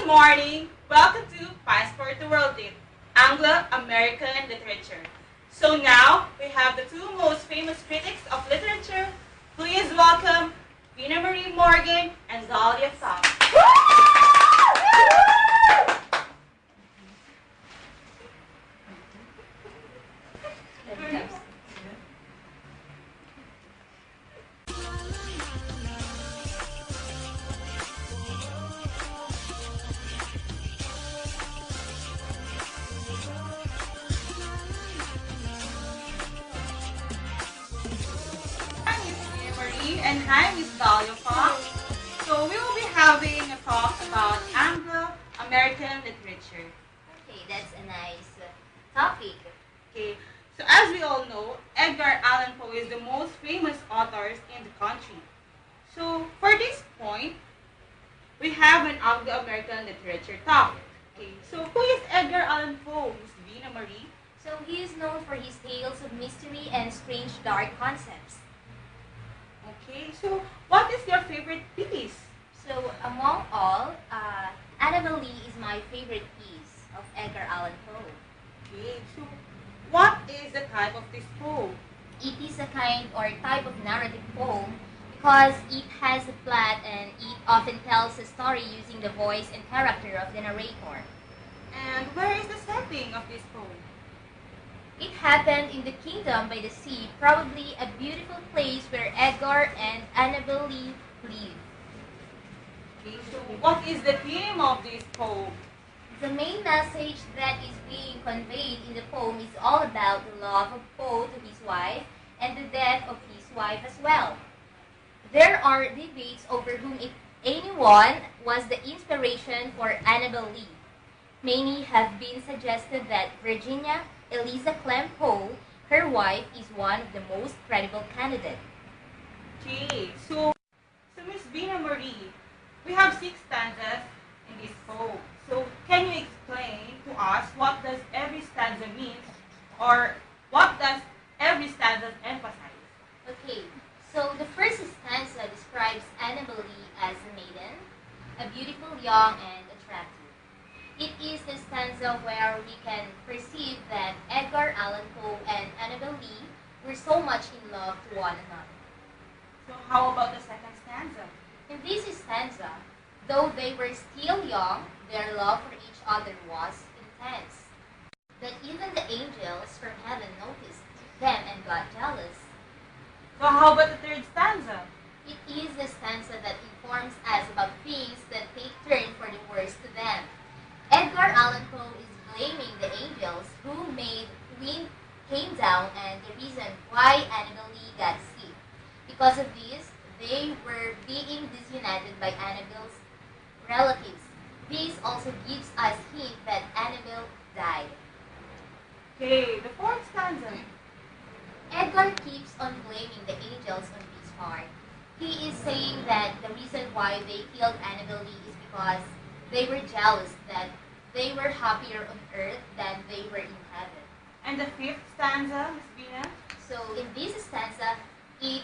Good morning. Welcome to Passport to World Lit, Anglo-American Literature. So now we have the two most famous critics of literature. Please welcome Vina Marie Morgan and Dahlia Pham. Hi, Miss Vina Marie, and hi, Miss Dahlia Pham. So we will be having a talk about Anglo-American literature. Okay, that's a nice topic. Okay, so as we all know, Edgar Allan Poe is the most famous authors in the country. So for this point, we have an Anglo-American literature talk. Okay, so who is Edgar Allan Poe, Miss Vina Marie? So he is known for his tales of mystery and strange dark concepts. Okay, so what is your favorite piece? So among all, Annabel Lee is my favorite piece of Edgar Allan Poe. Okay, so what is the type of this poem? It is a kind or type of narrative poem because it has a plot and it often tells a story using the voice and character of the narrator. And where is the setting of this poem? It happened in the kingdom by the sea, probably a beautiful place where Edgar and Annabel Lee live. Okay, so what is the theme of this poem? The main message that is being conveyed in the poem is all about the love of Poe to his wife and the death of his wife as well. There are debates over whom, if anyone, was the inspiration for Annabel Lee. Many have been suggested that Virginia Eliza Clem Poe, her wife, is one of the most credible candidates. Okay, so Miss Vina Marie, we have 6 stanzas in this poem. So can you explain to us what does every stanza mean, or what does every stanza emphasize? Okay, so the first stanza describes Annabel Lee as a maiden, a beautiful, young, and attractive. It is the stanza where we can perceive that Edgar Allan Poe and Annabel Lee were so much in love to one another. So how about the second stanza? In this stanza, though they were still young, their love for each other was intense. That even the angels from heaven noticed them and got jealous. So how about the third stanza? It is the stanza that informs us about things that take turn for the worse to them. Edgar Allan Poe is blaming the angels who made wind came down and the reason why Annabel Lee got sick. Because of this, they were being disunited by Annabel's relatives. This also gives us hint that Annabel died. Okay, the fourth stanza. Edgar keeps on blaming the angels on this part. He is saying that the reason why they killed Annabel Lee is because they were jealous that they were happier on earth than they were in heaven. And the fifth stanza, Miss Vina? So in this stanza, it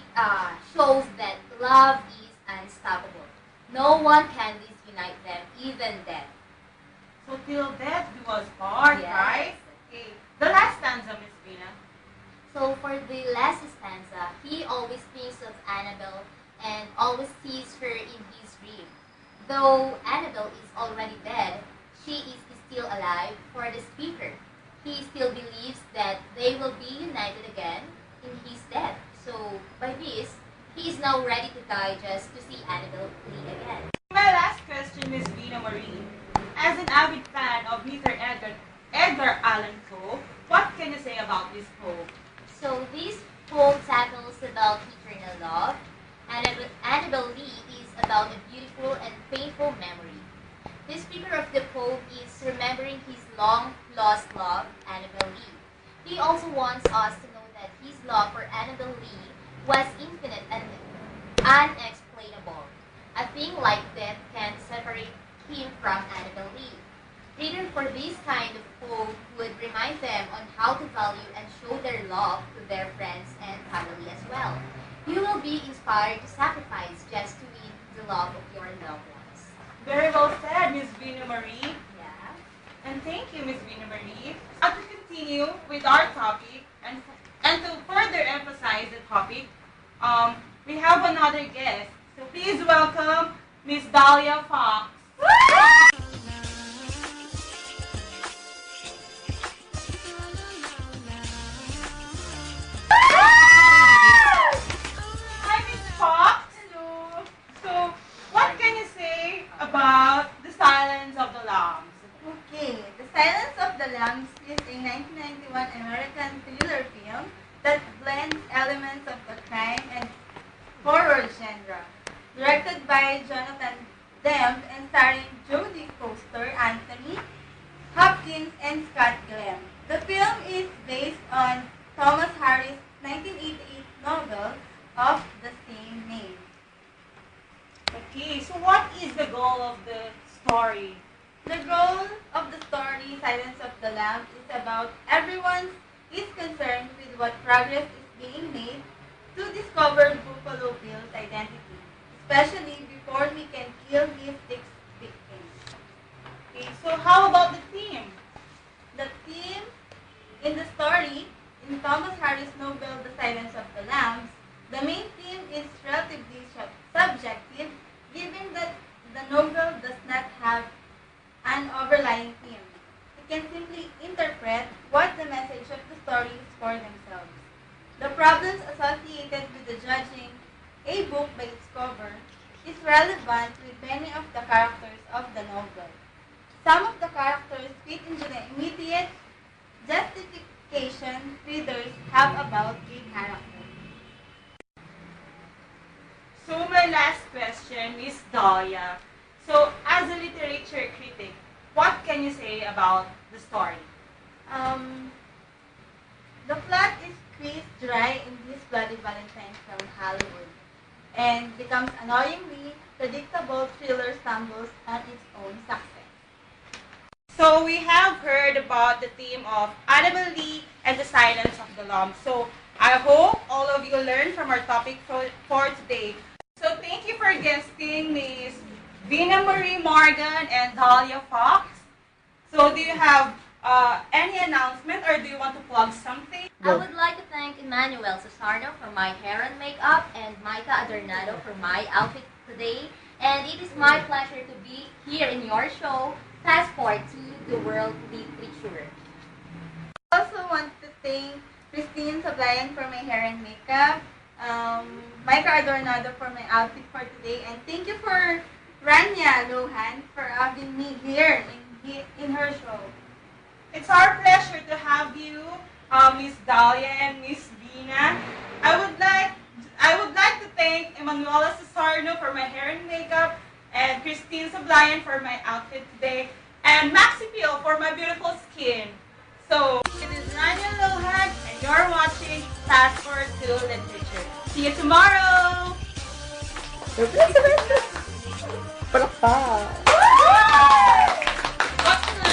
shows that love is unstoppable. No one can disunite them, even death. So till death do us part, Yes. right? Okay. The last stanza, Miss Vina. So for the last stanza, he always thinks of Annabel and always sees her in his dream. Though Annabel is already dead, she is still alive for the speaker. He still believes that they will be united again in his death. So by this, he is now ready to die just to see Annabel Lee again. My last question, Miss Vina Marie. As an avid fan of Mr. Edgar Allan Poe, what can you say about this poem? So this poem tackles about eternal love. Annabel Lee is about a beautiful and painful memory. The speaker of the poem is remembering his long-lost love, Annabel Lee. He also wants us to know that his love for Annabel Lee was infinite and unexplainable. A thing like death can separate him from Annabel Lee. Reader for this kind of poem would remind them on how to value and show their love to their friends and family as well. You will be inspired to sacrifice just to win the love of your loved ones. Very well said, Miss Vina Marie. Yeah. And thank you, Miss Vina Marie. As we continue with our topic, and to further emphasize the topic, we have another guest. So please welcome Miss Dahlia Fox. Hi, Miss Fox. Hello. So, what can you say about The Silence of the Lambs? Okay, The Silence of the Lambs is a 1991 American thriller film that blends elements of the crime and horror genre. Directed by Jonathan Demme and starring Jodie Foster, Anthony Hopkins, and Scott Glenn. The film is based on Thomas Harris' 1988 novel of the same name. Okay, so what is the goal of the story? The goal of the story, Silence of the Lambs, is about everyone is concerned with what progress is being made to discover Buffalo Bill's identity, especially before he can kill his six victims. Okay, so how about the theme? The theme in the story, in Thomas Harris' novel The Silence of the Lambs, the main theme is relatively subjective, given that the novel does not have an overlying theme. It can simply interpret what the message of the story is for themselves. The problems associated with the judging a book by its cover is relevant with many of the characters of the novel. Some of the characters fit into the immediate justification readers have about a character. So my last question is Dahlia. So as a literature critic, what can you say about the story? The plot is squeezed dry in this Bloody Valentine from Hollywood and becomes annoyingly predictable thriller stumbles on its own success. So we have heard about the theme of Annabel Lee and the Silence of the Lambs. So I hope all of you learned from our topic for today. So thank you for guesting Miss Vina Marie Morgan and Dahlia Fox. So do you have any announcement or do you want to plug something? I would like to thank Emmanuel Cesarno for my hair and makeup and Maika Adornado for my outfit today. And it is my pleasure to be here in your show, Passport to the World Literature. I also want to thank Christine Sablayan for my hair and makeup, Micah Adornado for my outfit for today, and thank you for Rania Lohan for having me here in her show. It's our pleasure to have you, Miss Dahlia and Miss Vina. I would like to thank Emanuela Cesarno for my hair and makeup, and Christine Sablayan for my outfit today, and Maxi Peel for my beautiful skin. So, it is Rania Lohan, and you're watching Passport to Literature. See you tomorrow! Palakpak!